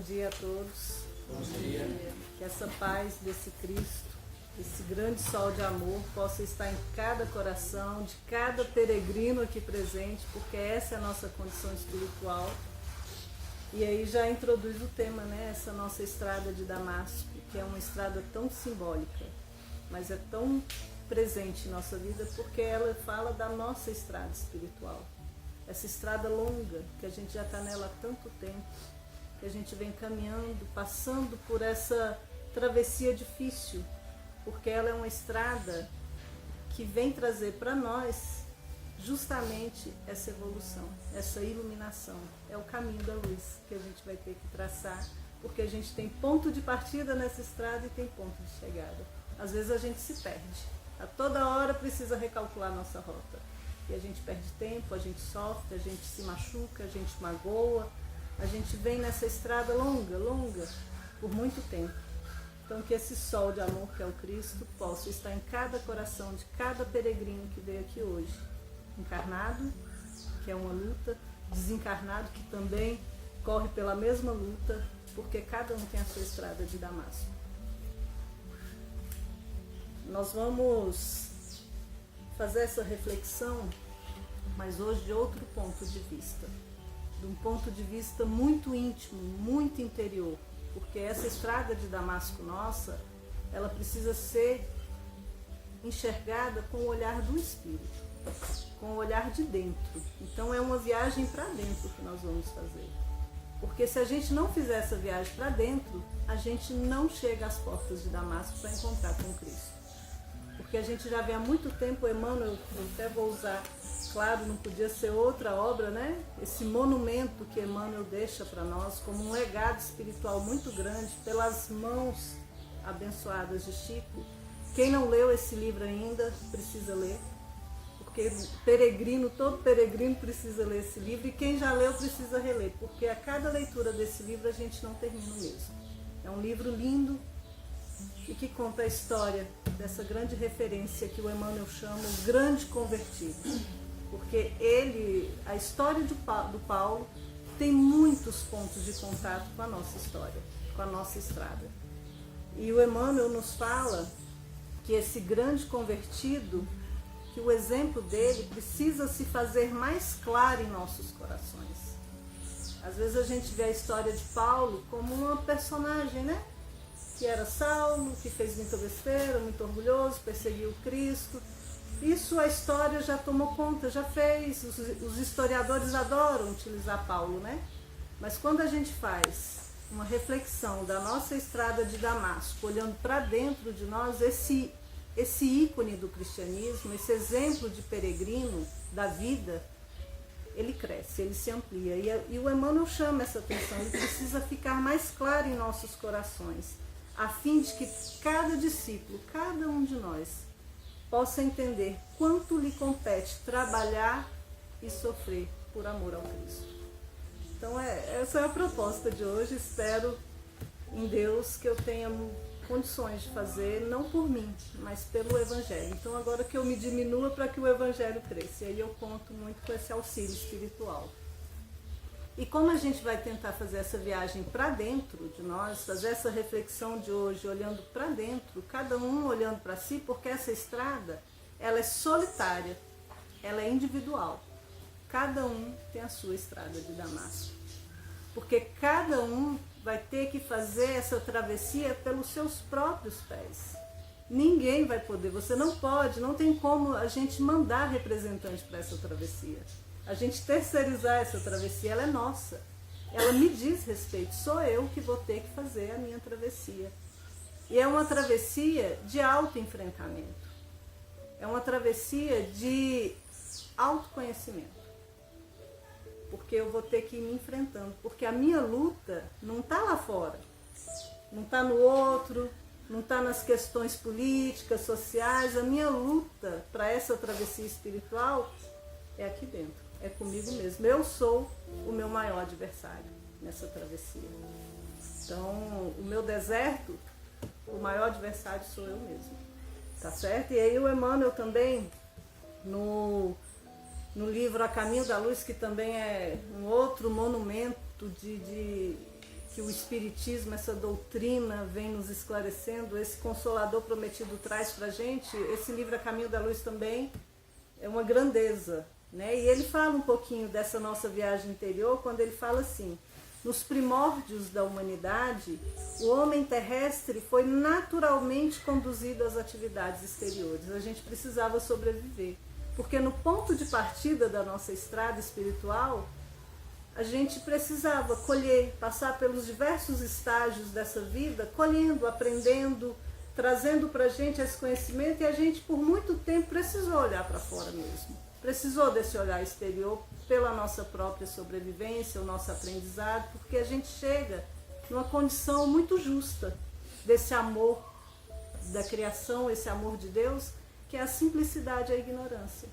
dia a todos. Bom dia. Que essa paz desse Cristo, esse grande sol de amor, possa estar em cada coração, de cada peregrino aqui presente, porque essa é a nossa condição espiritual. E aí já introduz o tema, né? Essa nossa estrada de Damasco, que é uma estrada tão simbólica, mas é tão presente em nossa vida, porque ela fala da nossa estrada espiritual. Essa estrada longa, que a gente já está nela há tanto tempo, que a gente vem caminhando, passando por essa travessia difícil, porque ela é uma estrada que vem trazer para nós justamente essa evolução, essa iluminação. É o caminho da luz que a gente vai ter que traçar, porque a gente tem ponto de partida nessa estrada e tem ponto de chegada. Às vezes a gente se perde, a toda hora precisa recalcular nossa rota. E a gente perde tempo, a gente sofre, a gente se machuca, a gente magoa, a gente vem nessa estrada longa, por muito tempo. Então que esse sol de amor que é o Cristo possa estar em cada coração de cada peregrino que veio aqui hoje. Encarnado, que é uma luta, desencarnado, que também corre pela mesma luta, porque cada um tem a sua estrada de Damasco. Nós vamos fazer essa reflexão, mas hoje de outro ponto de vista, de um ponto de vista muito íntimo, muito interior, porque essa estrada de Damasco nossa, ela precisa ser enxergada com o olhar do Espírito, com o olhar de dentro. Então é uma viagem para dentro que nós vamos fazer, porque se a gente não fizer essa viagem para dentro, a gente não chega às portas de Damasco para encontrar com Cristo. Porque a gente já vê há muito tempo, Emmanuel, eu até vou usar, claro, não podia ser outra obra, né? Esse monumento que Emmanuel deixa para nós como um legado espiritual muito grande, pelas mãos abençoadas de Chico. Quem não leu esse livro ainda, precisa ler, porque peregrino, todo peregrino precisa ler esse livro, e quem já leu precisa reler, porque a cada leitura desse livro a gente não termina o mesmo. É um livro lindo, e que conta a história dessa grande referência que o Emmanuel chama o grande convertido. Porque a história do Paulo tem muitos pontos de contato com a nossa história, com a nossa estrada. E o Emmanuel nos fala que esse grande convertido, que o exemplo dele precisa se fazer mais claro em nossos corações. Às vezes a gente vê a história de Paulo como uma personagem, né? Que era Saulo, que fez muita besteira, muito orgulhoso, perseguiu Cristo. Isso a história já tomou conta, já fez. Os historiadores adoram utilizar Paulo, né? Mas quando a gente faz uma reflexão da nossa estrada de Damasco, olhando para dentro de nós, esse ícone do cristianismo, esse exemplo de peregrino da vida, ele cresce, ele se amplia. E o Emmanuel chama essa atenção, ele precisa ficar mais claro em nossos corações, a fim de que cada discípulo, cada um de nós, possa entender quanto lhe compete trabalhar e sofrer por amor ao Cristo. Então essa é a proposta de hoje. Espero em Deus que eu tenha condições de fazer, não por mim, mas pelo Evangelho. Então agora que eu me diminua para que o Evangelho cresça. E aí eu conto muito com esse auxílio espiritual. E como a gente vai tentar fazer essa viagem para dentro de nós, fazer essa reflexão de hoje olhando para dentro, cada um olhando para si, porque essa estrada, ela é solitária, ela é individual. Cada um tem a sua estrada de Damasco. Porque cada um vai ter que fazer essa travessia pelos seus próprios pés. Ninguém vai poder, você não pode, não tem como a gente mandar representante para essa travessia. A gente terceirizar essa travessia, ela é nossa. Ela me diz respeito, sou eu que vou ter que fazer a minha travessia. E é uma travessia de autoenfrentamento. É uma travessia de autoconhecimento. Porque eu vou ter que ir me enfrentando. Porque a minha luta não está lá fora. Não está no outro, não está nas questões políticas, sociais. A minha luta para essa travessia espiritual é aqui dentro. É comigo mesmo. Eu sou o meu maior adversário nessa travessia. Então, o meu deserto, o maior adversário sou eu mesmo. Tá certo? E aí o Emmanuel também, no livro A Caminho da Luz, que também é um outro monumento que o Espiritismo, essa doutrina vem nos esclarecendo, esse Consolador prometido traz para a gente, esse livro A Caminho da Luz também é uma grandeza, né? E ele fala um pouquinho dessa nossa viagem interior, quando ele fala assim: nos primórdios da humanidade, o homem terrestre foi naturalmente conduzido às atividades exteriores. A gente precisava sobreviver, porque no ponto de partida da nossa estrada espiritual, a gente precisava colher, passar pelos diversos estágios dessa vida, colhendo, aprendendo, trazendo para a gente esse conhecimento, e a gente por muito tempo precisou olhar para fora mesmo. Precisou desse olhar exterior pela nossa própria sobrevivência, o nosso aprendizado, porque a gente chega numa condição muito justa desse amor da criação, esse amor de Deus, que é a simplicidade e a ignorância.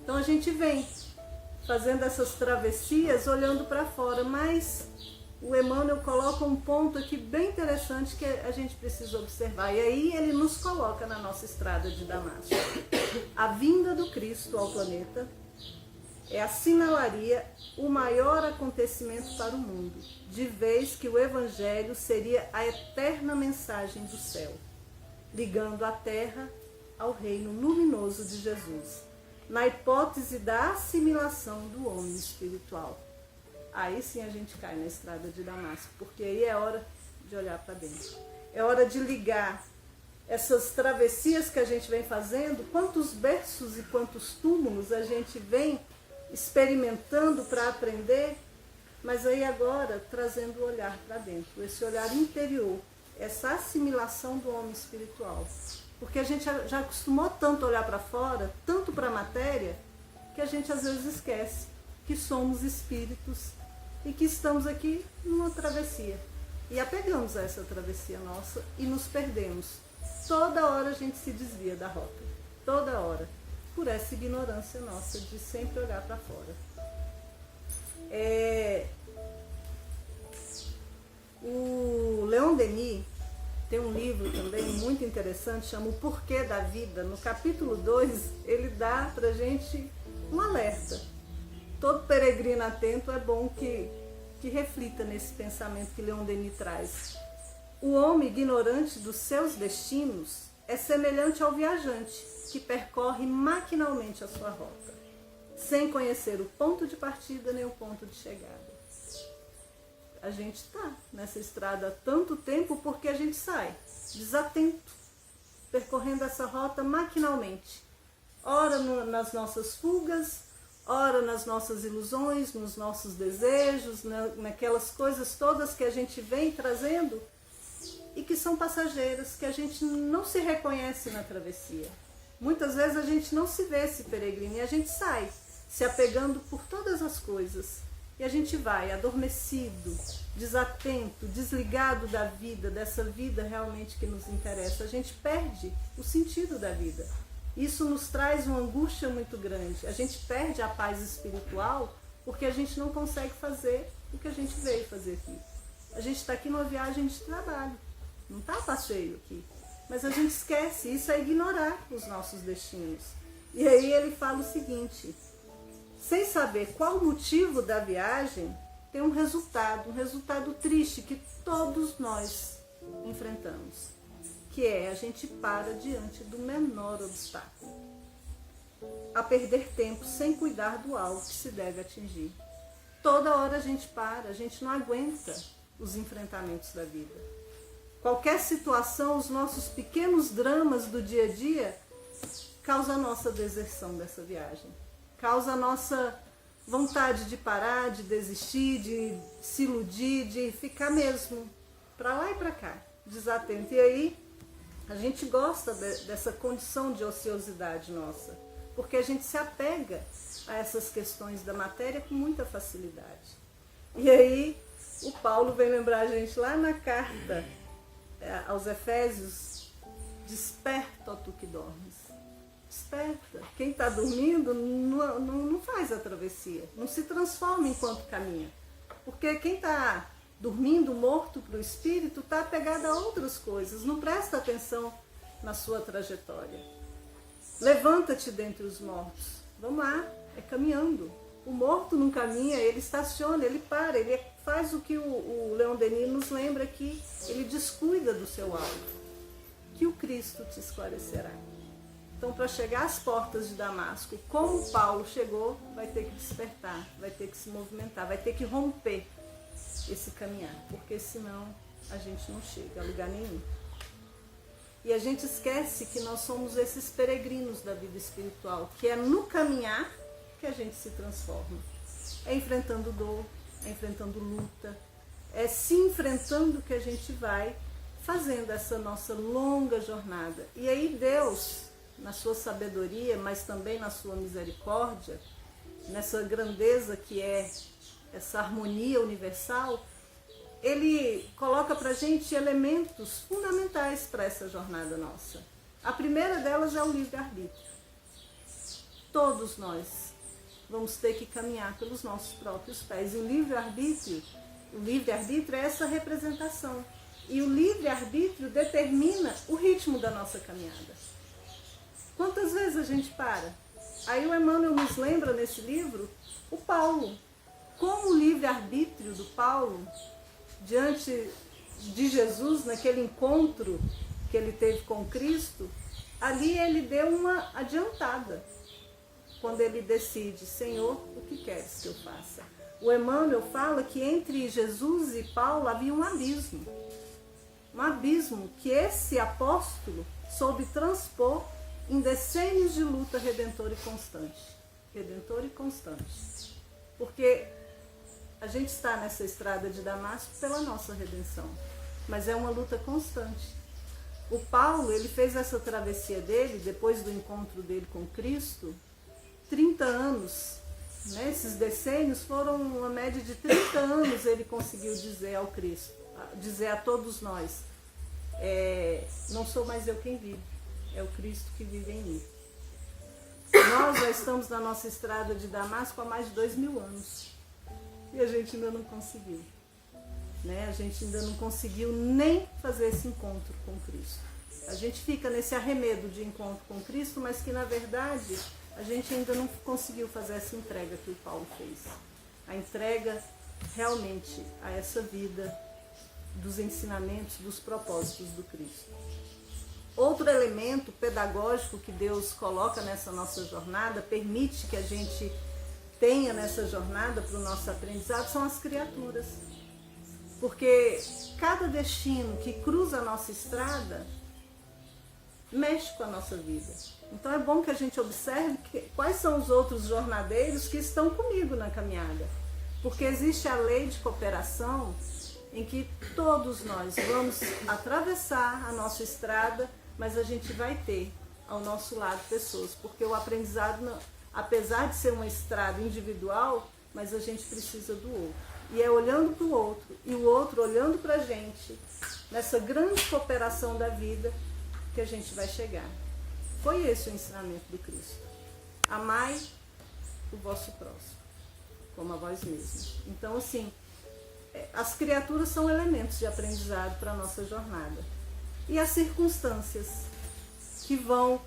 Então a gente vem fazendo essas travessias olhando para fora, mas o Emmanuel coloca um ponto aqui bem interessante que a gente precisa observar, e aí ele nos coloca na nossa estrada de Damasco. A vinda do Cristo ao planeta assinalaria o maior acontecimento para o mundo, de vez que o Evangelho seria a eterna mensagem do céu, ligando a terra ao reino luminoso de Jesus, na hipótese da assimilação do homem espiritual. Aí sim a gente cai na estrada de Damasco, porque aí é hora de olhar para dentro. É hora de ligar essas travessias que a gente vem fazendo, quantos berços e quantos túmulos a gente vem experimentando para aprender, mas aí agora trazendo o olhar para dentro, esse olhar interior, essa assimilação do homem espiritual. Porque a gente já acostumou tanto a olhar para fora, tanto para a matéria, que a gente às vezes esquece que somos espíritos e que estamos aqui numa travessia. E apegamos a essa travessia nossa e nos perdemos. Toda hora a gente se desvia da rota, toda hora, por essa ignorância nossa de sempre olhar para fora. O Leon Denis tem um livro também muito interessante, chama O Porquê da Vida. No capítulo 2, ele dá para a gente um alerta. Todo peregrino atento é bom que reflita nesse pensamento que Leon Denis traz. O homem ignorante dos seus destinos é semelhante ao viajante que percorre maquinalmente a sua rota, sem conhecer o ponto de partida nem o ponto de chegada. A gente está nessa estrada há tanto tempo porque a gente sai desatento, percorrendo essa rota maquinalmente. Ora nas nossas fugas, ora nas nossas ilusões, nos nossos desejos, naquelas coisas todas que a gente vem trazendo e que são passageiras, que a gente não se reconhece na travessia. Muitas vezes a gente não se vê esse peregrino e a gente sai se apegando por todas as coisas. E a gente vai adormecido, desatento, desligado da vida, dessa vida realmente que nos interessa. A gente perde o sentido da vida. Isso nos traz uma angústia muito grande. A gente perde a paz espiritual porque a gente não consegue fazer o que a gente veio fazer aqui. A gente está aqui numa viagem de trabalho, não está a passeio aqui. Mas a gente esquece, isso é ignorar os nossos destinos. E aí ele fala o seguinte: sem saber qual o motivo da viagem, tem um resultado triste que todos nós enfrentamos, que é a gente para diante do menor obstáculo, a perder tempo sem cuidar do alvo que se deve atingir. Toda hora a gente para, a gente não aguenta os enfrentamentos da vida. Qualquer situação, os nossos pequenos dramas do dia a dia, causa a nossa deserção dessa viagem. Causa a nossa vontade de parar, de desistir, de se iludir, de ficar mesmo para lá e para cá, desatento. E aí a gente gosta dessa condição de ociosidade nossa, porque a gente se apega a essas questões da matéria com muita facilidade. E aí o Paulo vem lembrar a gente lá na carta aos Efésios: desperta, ó tu que dormes. Desperta. Quem está dormindo não faz a travessia, não se transforma enquanto caminha. Porque quem está dormindo, morto para o espírito, está apegado a outras coisas, não presta atenção na sua trajetória. Levanta-te dentre os mortos. Vamos lá, é caminhando. O morto não caminha, ele estaciona, ele para, ele faz o que o Leon Denis nos lembra aqui, ele descuida do seu alvo, que o Cristo te esclarecerá. Então, para chegar às portas de Damasco, como Paulo chegou, vai ter que despertar, vai ter que se movimentar, vai ter que romper esse caminhar, porque senão a gente não chega a lugar nenhum. E a gente esquece que nós somos esses peregrinos da vida espiritual, que é no caminhar que a gente se transforma. É enfrentando dor, é enfrentando luta, é se enfrentando que a gente vai fazendo essa nossa longa jornada. E aí Deus, na sua sabedoria, mas também na sua misericórdia, nessa grandeza que é essa harmonia universal, ele coloca para a gente elementos fundamentais para essa jornada nossa. A primeira delas é o livre-arbítrio. Todos nós vamos ter que caminhar pelos nossos próprios pés. E o livre-arbítrio é essa representação. E o livre-arbítrio determina o ritmo da nossa caminhada. Quantas vezes a gente para? Aí o Emmanuel nos lembra nesse livro o Paulo. Como o livre-arbítrio do Paulo, diante de Jesus, naquele encontro que ele teve com Cristo, ali ele deu uma adiantada. Quando ele decide, Senhor, o que queres que eu faça? O Emmanuel fala que entre Jesus e Paulo havia um abismo. Um abismo que esse apóstolo soube transpor em decênios de luta redentora e constante. Redentora e constante. Porque a gente está nessa estrada de Damasco pela nossa redenção. Mas é uma luta constante. O Paulo, ele fez essa travessia dele, depois do encontro dele com Cristo, 30 anos, né? Esses decênios foram uma média de 30 anos ele conseguiu dizer ao Cristo, dizer a todos nós, não sou mais eu quem vive, é o Cristo que vive em mim. Nós já estamos na nossa estrada de Damasco há mais de 2000 anos e a gente ainda não conseguiu, né? A gente ainda não conseguiu nem fazer esse encontro com Cristo. A gente fica nesse arremedo de encontro com Cristo, mas que na verdade a gente ainda não conseguiu fazer essa entrega que o Paulo fez. A entrega realmente a essa vida dos ensinamentos, dos propósitos do Cristo. Outro elemento pedagógico que Deus coloca nessa nossa jornada, permite que a gente tenha nessa jornada para o nosso aprendizado, são as criaturas. Porque cada destino que cruza a nossa estrada mexe com a nossa vida. Então é bom que a gente observe quais são os outros jornadeiros que estão comigo na caminhada. Porque existe a lei de cooperação em que todos nós vamos atravessar a nossa estrada, mas a gente vai ter ao nosso lado pessoas. Porque o aprendizado, apesar de ser uma estrada individual, mas a gente precisa do outro. E é olhando para o outro e o outro olhando para a gente, nessa grande cooperação da vida, que a gente vai chegar. Foi esse o ensinamento do Cristo. Amai o vosso próximo, como a vós mesmos. Então, assim, as criaturas são elementos de aprendizado para a nossa jornada. E as circunstâncias que vão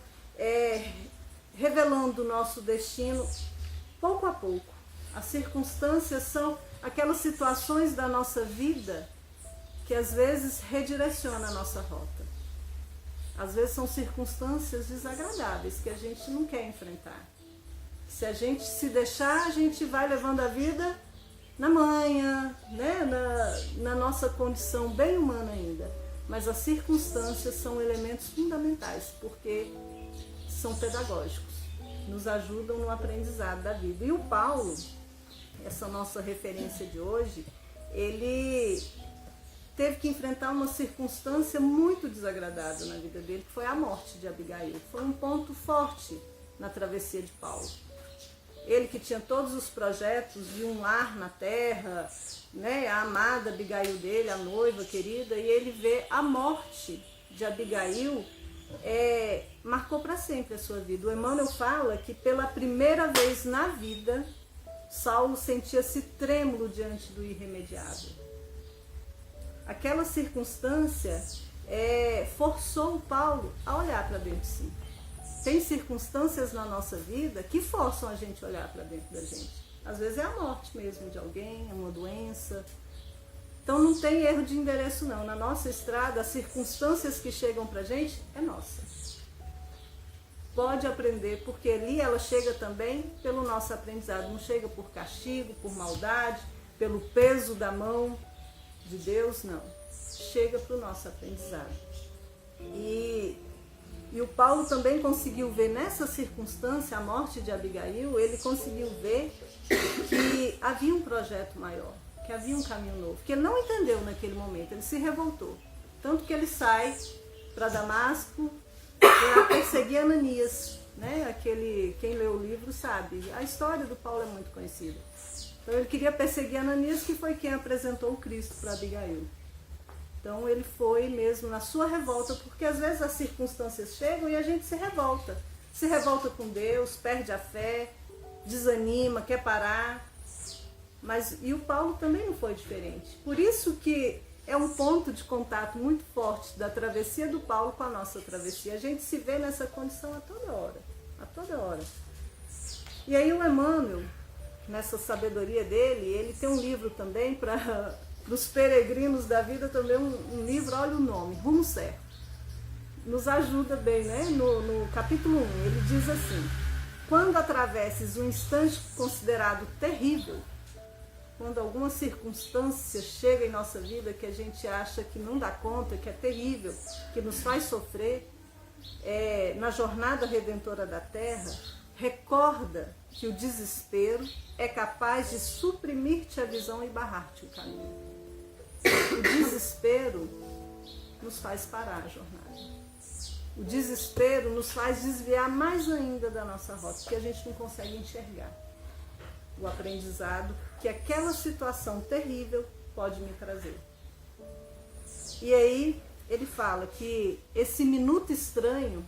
revelando o nosso destino pouco a pouco. As circunstâncias são aquelas situações da nossa vida que às vezes redirecionam a nossa rota. Às vezes são circunstâncias desagradáveis que a gente não quer enfrentar. Se a gente se deixar, a gente vai levando a vida na manha, né? na nossa condição bem humana ainda. Mas as circunstâncias são elementos fundamentais, porque são pedagógicos, nos ajudam no aprendizado da vida. E o Paulo, essa nossa referência de hoje, ele teve que enfrentar uma circunstância muito desagradável na vida dele, que foi a morte de Abigail. Foi um ponto forte na travessia de Paulo. Ele que tinha todos os projetos de um lar na terra, né, a amada Abigail dele, a noiva querida, e ele vê a morte de Abigail, marcou para sempre a sua vida. O Emmanuel fala que pela primeira vez na vida, Saulo sentia-se trêmulo diante do irremediável. Aquela circunstância forçou o Paulo a olhar para dentro de si. Tem circunstâncias na nossa vida que forçam a gente a olhar para dentro da gente. Às vezes é a morte mesmo de alguém, é uma doença. Então não tem erro de endereço não. Na nossa estrada, as circunstâncias que chegam pra gente é nossa. Pode aprender, porque ali ela chega também pelo nosso aprendizado. Não chega por castigo, por maldade, pelo peso da mão de Deus, não. Chega para o nosso aprendizado. E o Paulo também conseguiu ver nessa circunstância, a morte de Abigail, ele conseguiu ver que havia um projeto maior, que havia um caminho novo, que ele não entendeu naquele momento, ele se revoltou. Tanto que ele sai para Damasco para perseguir Ananias, né? Quem lê o livro sabe, a história do Paulo é muito conhecida. Então ele queria perseguir Ananias, que foi quem apresentou o Cristo para Abigail. Então ele foi mesmo na sua revolta, porque às vezes as circunstâncias chegam e a gente se revolta. Se revolta com Deus, perde a fé, desanima, quer parar. E o Paulo também não foi diferente. Por isso que é um ponto de contato muito forte da travessia do Paulo com a nossa travessia. A gente se vê nessa condição a toda hora, a toda hora. E aí o Emmanuel, nessa sabedoria dele, ele tem um livro também para os peregrinos da vida, também um livro, olha o nome, Rumo Certo. Nos ajuda bem, né? No capítulo 1, ele diz assim: quando atravesses um instante considerado terrível, quando alguma circunstância chega em nossa vida que a gente acha que não dá conta, que é terrível, que nos faz sofrer, na jornada redentora da Terra, recorda que o desespero é capaz de suprimir-te a visão e barrar-te o caminho. O desespero nos faz parar a jornada. O desespero nos faz desviar mais ainda da nossa rota, porque a gente não consegue enxergar o aprendizado que aquela situação terrível pode me trazer. E aí ele fala que esse minuto estranho,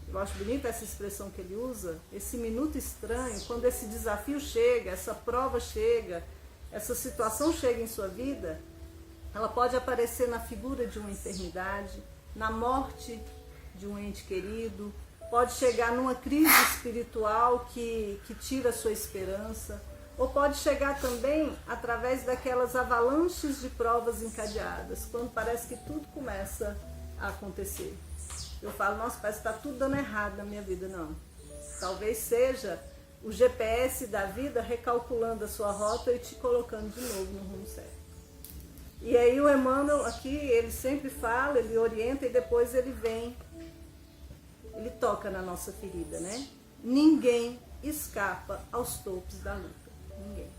eu acho bonita essa expressão que ele usa, esse minuto estranho, quando esse desafio chega, essa prova chega, essa situação chega em sua vida, ela pode aparecer na figura de uma enfermidade, na morte de um ente querido, pode chegar numa crise espiritual que tira a sua esperança, ou pode chegar também através daquelas avalanches de provas encadeadas, quando parece que tudo começa a acontecer. Eu falo, nossa, parece que está tudo dando errado na minha vida. Não. Talvez seja o GPS da vida recalculando a sua rota e te colocando de novo no rumo certo. E aí o Emmanuel aqui, ele sempre fala, ele orienta e depois ele vem, ele toca na nossa ferida, né? Ninguém escapa aos topos da luta. Ninguém.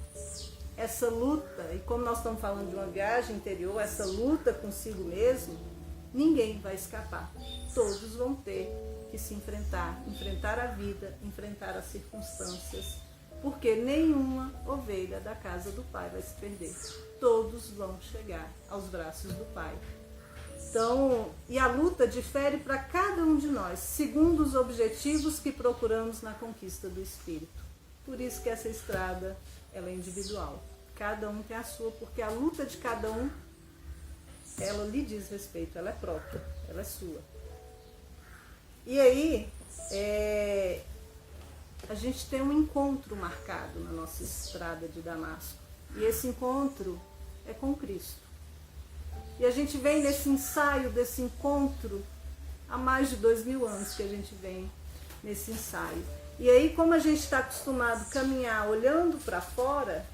Essa luta, e como nós estamos falando de uma viagem interior, essa luta consigo mesmo, ninguém vai escapar. Todos vão ter que se enfrentar a vida, enfrentar as circunstâncias, porque nenhuma ovelha da casa do Pai vai se perder. Todos vão chegar aos braços do Pai. Então, e a luta difere para cada um de nós, segundo os objetivos que procuramos na conquista do Espírito. Por isso que essa estrada, ela é individual. Cada um tem a sua, porque a luta de cada um, ela lhe diz respeito, ela é própria, ela é sua. E aí, a gente tem um encontro marcado na nossa estrada de Damasco. E esse encontro é com Cristo. E a gente vem nesse ensaio, desse encontro, há mais de 2000 anos que a gente vem nesse ensaio. E aí, como a gente está acostumado a caminhar olhando para fora,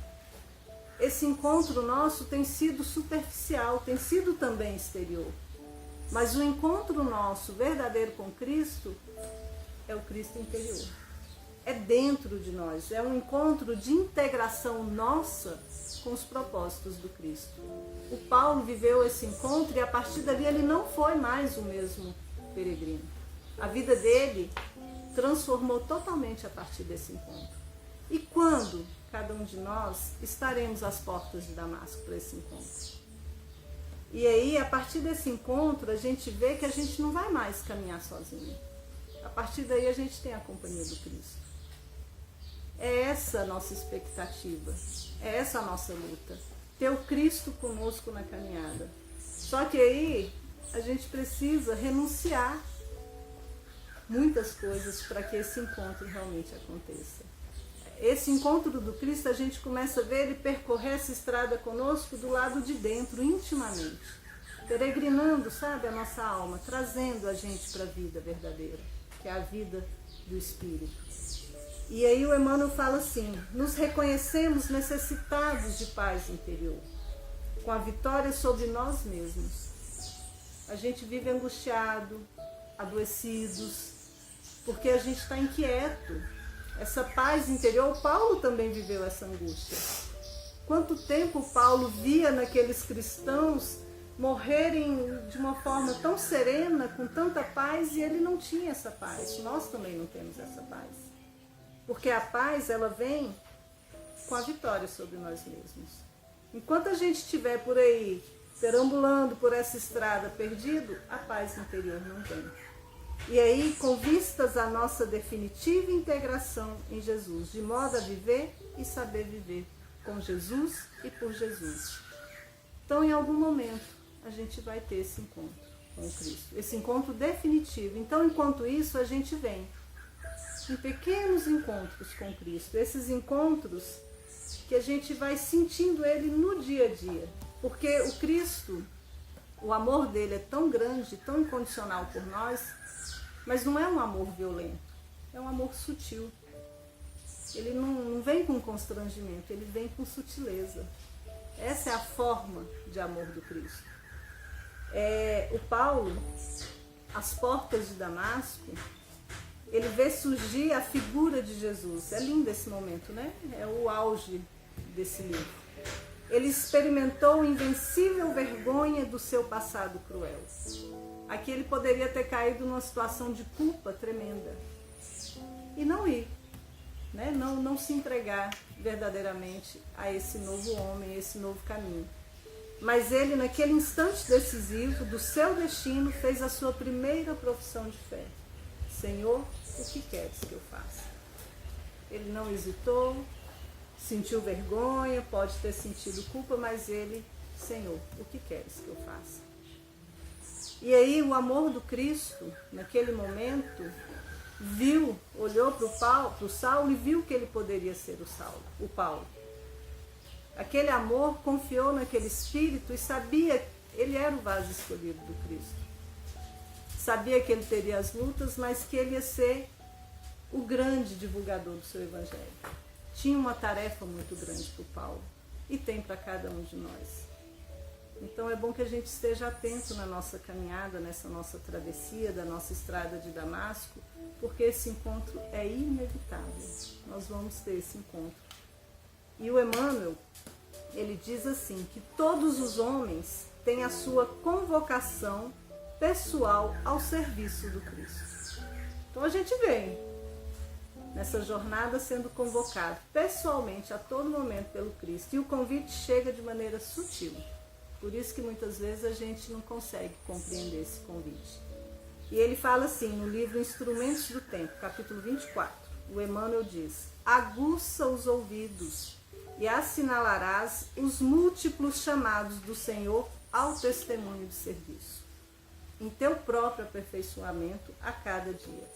esse encontro nosso tem sido superficial, tem sido também exterior. Mas o encontro nosso verdadeiro com Cristo é o Cristo interior. É dentro de nós, é um encontro de integração nossa com os propósitos do Cristo. O Paulo viveu esse encontro e a partir dali ele não foi mais o mesmo peregrino. A vida dele transformou totalmente a partir desse encontro. E quando cada um de nós estaremos às portas de Damasco para esse encontro? E aí, a partir desse encontro, a gente vê que a gente não vai mais caminhar sozinho. A partir daí, a gente tem a companhia do Cristo. É essa a nossa expectativa, é essa a nossa luta. Ter o Cristo conosco na caminhada. Só que aí, a gente precisa renunciar muitas coisas para que esse encontro realmente aconteça. esse encontro do Cristo, a gente começa a ver ele percorrer essa estrada conosco do lado de dentro, intimamente, peregrinando, sabe, a nossa alma, trazendo a gente para a vida verdadeira, que é a vida do Espírito. E aí o Emmanuel fala assim: nos reconhecemos necessitados de paz interior, com a vitória sobre nós mesmos. A gente vive angustiado, adoecidos, porque a gente está inquieto. Essa paz interior, Paulo também viveu essa angústia. Quanto tempo Paulo via naqueles cristãos morrerem de uma forma tão serena, com tanta paz, e ele não tinha essa paz. Nós também não temos essa paz. Porque a paz, ela vem com a vitória sobre nós mesmos. Enquanto a gente estiver por aí, perambulando por essa estrada perdido, a paz interior não vem. E aí, com vistas à nossa definitiva integração em Jesus, de modo a viver e saber viver com Jesus e por Jesus. Então, em algum momento, a gente vai ter esse encontro com Cristo, esse encontro definitivo. Então, enquanto isso, a gente vem em pequenos encontros com Cristo, esses encontros que a gente vai sentindo Ele no dia a dia, porque o Cristo, o amor dele é tão grande, tão incondicional por nós, mas não é um amor violento, é um amor sutil. Ele não vem com constrangimento, ele vem com sutileza. Essa é a forma de amor do Cristo. O Paulo, às portas de Damasco, ele vê surgir a figura de Jesus. É lindo esse momento, né? É o auge desse livro. Ele experimentou a invencível vergonha do seu passado cruel. Aqui ele poderia ter caído numa situação de culpa tremenda e não ir, né? Não se entregar verdadeiramente a esse novo homem, a esse novo caminho. Mas ele, naquele instante decisivo do seu destino, fez a sua primeira profissão de fé: Senhor, o que queres que eu faça? Ele não hesitou, sentiu vergonha, pode ter sentido culpa, mas ele: Senhor, o que queres que eu faça? E aí o amor do Cristo, naquele momento, olhou para o Saulo e viu que ele poderia ser o Paulo. Aquele amor confiou naquele espírito e sabia, ele era o vaso escolhido do Cristo. Sabia que ele teria as lutas, mas que ele ia ser o grande divulgador do seu evangelho. Tinha uma tarefa muito grande para o Paulo e tem para cada um de nós. Então é bom que a gente esteja atento na nossa caminhada, nessa nossa travessia da nossa estrada de Damasco, porque esse encontro é inevitável. Nós vamos ter esse encontro. E o Emmanuel, ele diz assim, que todos os homens têm a sua convocação pessoal ao serviço do Cristo. Então a gente vem nessa jornada sendo convocado pessoalmente a todo momento pelo Cristo. E o convite chega de maneira sutil. Por isso que muitas vezes a gente não consegue compreender esse convite. E ele fala assim, no livro Instrumentos do Tempo, capítulo 24, o Emmanuel diz: aguça os ouvidos e assinalarás os múltiplos chamados do Senhor ao testemunho de serviço, em teu próprio aperfeiçoamento a cada dia.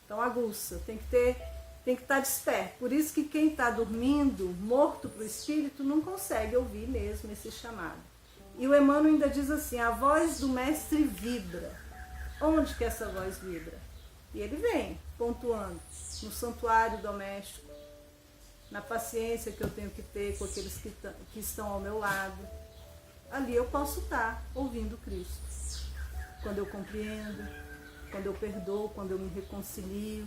Então aguça, tem que estar desperto. Por isso que quem está dormindo, morto para o espírito, não consegue ouvir mesmo esse chamado. E o Emmanuel ainda diz assim: a voz do mestre vibra. Onde que essa voz vibra? E ele vem pontuando no santuário doméstico, na paciência que eu tenho que ter com aqueles que estão ao meu lado. Ali eu posso estar ouvindo Cristo. Quando eu compreendo, quando eu perdoo, quando eu me reconcilio,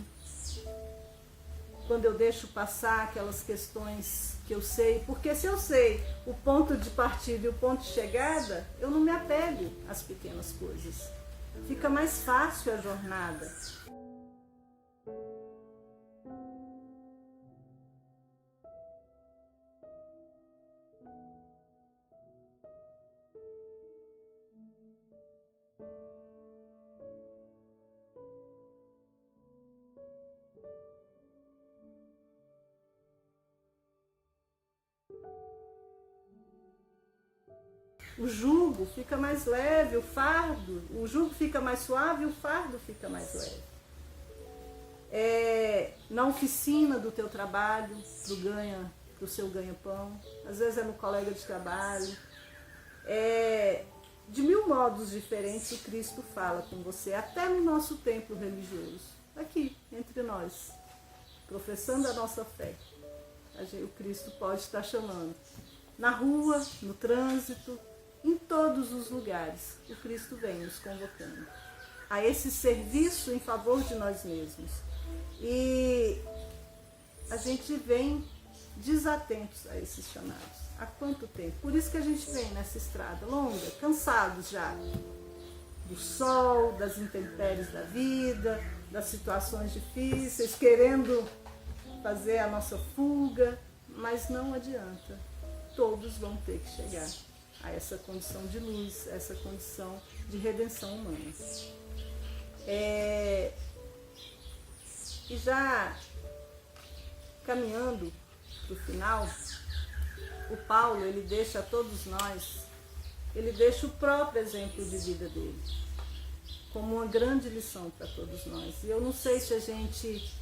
quando eu deixo passar aquelas questões que eu sei, porque se eu sei o ponto de partida e o ponto de chegada, eu não me apego às pequenas coisas. Fica mais fácil a jornada. O jugo fica mais leve, o jugo fica mais suave, o fardo fica mais leve. na oficina do teu trabalho, pro seu ganha-pão, às vezes é no colega de trabalho. De mil modos diferentes o Cristo fala com você, até no nosso templo religioso, aqui, entre nós, professando a nossa fé. O Cristo pode estar chamando. Na rua, no trânsito, em todos os lugares, o Cristo vem nos convocando a esse serviço em favor de nós mesmos. E a gente vem desatentos a esses chamados. Há quanto tempo? Por isso que a gente vem nessa estrada longa, cansados já do sol, das intempéries da vida, das situações difíceis, querendo fazer a nossa fuga, mas não adianta. Todos vão ter que chegar a essa condição de luz, a essa condição de redenção humana. E já caminhando para o final, o Paulo, ele deixa a todos nós, ele deixa o próprio exemplo de vida dele como uma grande lição para todos nós. E eu não sei se a gente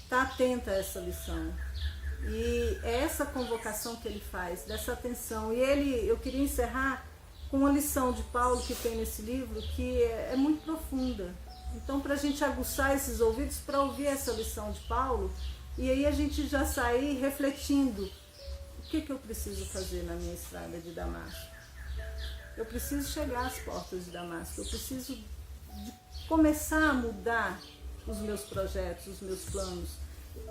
está atenta a essa lição. E é essa convocação que ele faz, dessa atenção. E eu queria encerrar com uma lição de Paulo que tem nesse livro, que é muito profunda. Então, para a gente aguçar esses ouvidos, para ouvir essa lição de Paulo, e aí a gente já sair refletindo: o que eu preciso fazer na minha estrada de Damasco? Eu preciso chegar às portas de Damasco, eu preciso começar a mudar os meus projetos, os meus planos,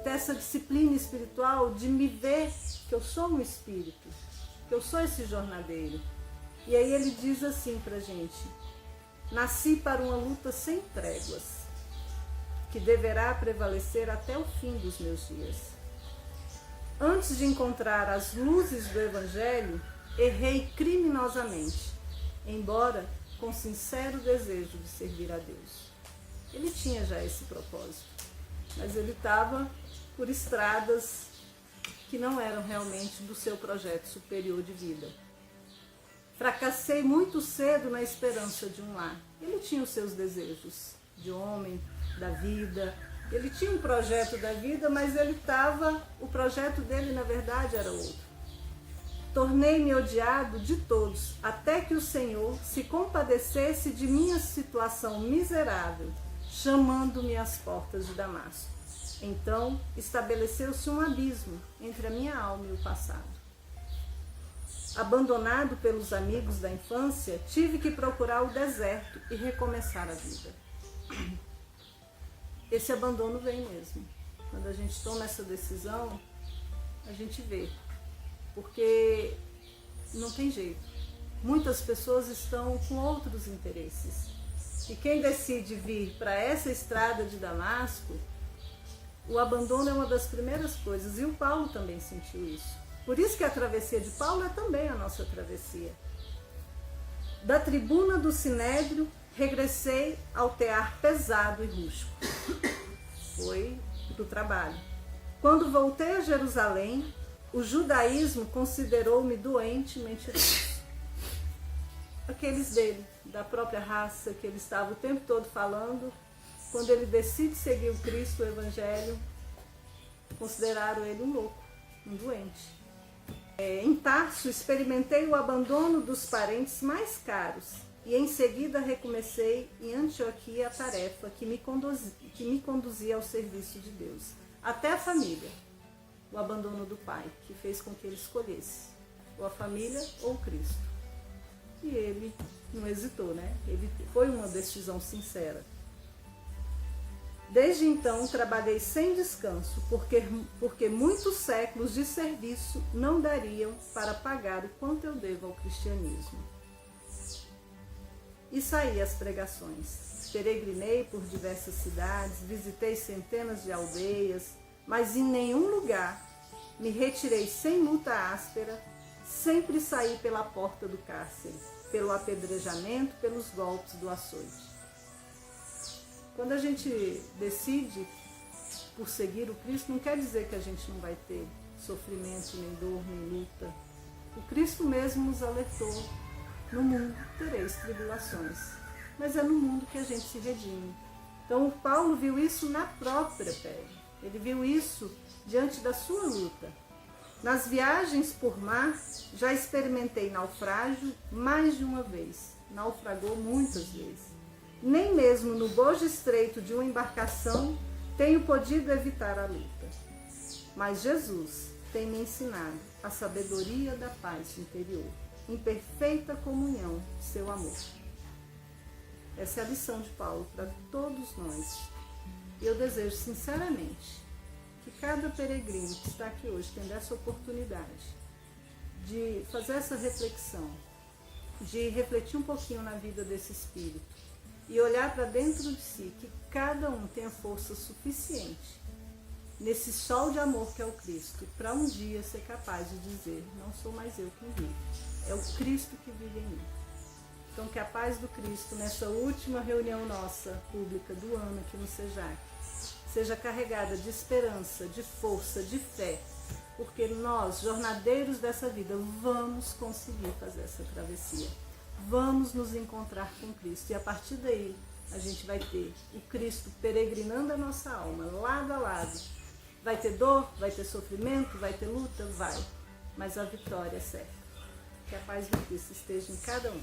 ter essa disciplina espiritual de me ver que eu sou um espírito, que eu sou esse jornadeiro. E aí ele diz assim pra gente: nasci para uma luta sem tréguas, que deverá prevalecer até o fim dos meus dias. Antes de encontrar as luzes do Evangelho, errei criminosamente, embora com sincero desejo de servir a Deus. Ele tinha já esse propósito, mas ele estava por estradas que não eram realmente do seu projeto superior de vida. Fracassei muito cedo na esperança de um lar. Ele tinha os seus desejos de homem, da vida. Ele tinha um projeto da vida, mas o projeto dele, na verdade, era outro. Tornei-me odiado de todos, até que o Senhor se compadecesse de minha situação miserável, chamando-me às portas de Damasco. Então, estabeleceu-se um abismo entre a minha alma e o passado. Abandonado pelos amigos da infância, tive que procurar o deserto e recomeçar a vida. Esse abandono vem mesmo. Quando a gente toma essa decisão, a gente vê. Porque não tem jeito. Muitas pessoas estão com outros interesses. E quem decide vir para essa estrada de Damasco, o abandono é uma das primeiras coisas. E o Paulo também sentiu isso. Por isso que a travessia de Paulo é também a nossa travessia. Da tribuna do Sinédrio, regressei ao tear pesado e rústico. Foi do trabalho. Quando voltei a Jerusalém, o judaísmo considerou-me doente e mentiroso. Aqueles dele, da própria raça, que ele estava o tempo todo falando, quando ele decide seguir o Cristo, o Evangelho, consideraram ele um louco, um doente. Em Tarso, experimentei o abandono dos parentes mais caros e em seguida recomecei em Antioquia a tarefa que me conduzia ao serviço de Deus. Até a família, o abandono do pai, que fez com que ele escolhesse ou a família ou Cristo. E ele não hesitou, né? Foi uma decisão sincera. Desde então trabalhei sem descanso, porque muitos séculos de serviço não dariam para pagar o quanto eu devo ao cristianismo. E saí às pregações. Peregrinei por diversas cidades, visitei centenas de aldeias, mas em nenhum lugar me retirei sem luta áspera, sempre saí pela porta do cárcere, pelo apedrejamento, pelos golpes do açoite. Quando a gente decide por seguir o Cristo, não quer dizer que a gente não vai ter sofrimento, nem dor, nem luta. O Cristo mesmo nos alertou: no mundo tereis tribulações, mas é no mundo que a gente se redime. Então o Paulo viu isso na própria pele. Ele viu isso diante da sua luta. Nas viagens por mar, já experimentei naufrágio mais de uma vez. Naufragou muitas vezes. Nem mesmo no bojo estreito de uma embarcação tenho podido evitar a luta. Mas Jesus tem me ensinado a sabedoria da paz interior, em perfeita comunhão de seu amor. Essa é a lição de Paulo para todos nós. E eu desejo sinceramente que cada peregrino que está aqui hoje, tendo essa oportunidade de fazer essa reflexão, de refletir um pouquinho na vida desse espírito e olhar para dentro de si, que cada um tenha força suficiente nesse sol de amor que é o Cristo, para um dia ser capaz de dizer: não sou mais eu quem vive, é o Cristo que vive em mim. Então que a paz do Cristo, nessa última reunião nossa pública do ano aqui no Sejac, seja carregada de esperança, de força, de fé, porque nós, jornadeiros dessa vida, vamos conseguir fazer essa travessia. Vamos nos encontrar com Cristo e a partir daí a gente vai ter o Cristo peregrinando a nossa alma, lado a lado. Vai ter dor, vai ter sofrimento, vai ter luta? Vai, mas a vitória é certa. Que a paz do Cristo esteja em cada um.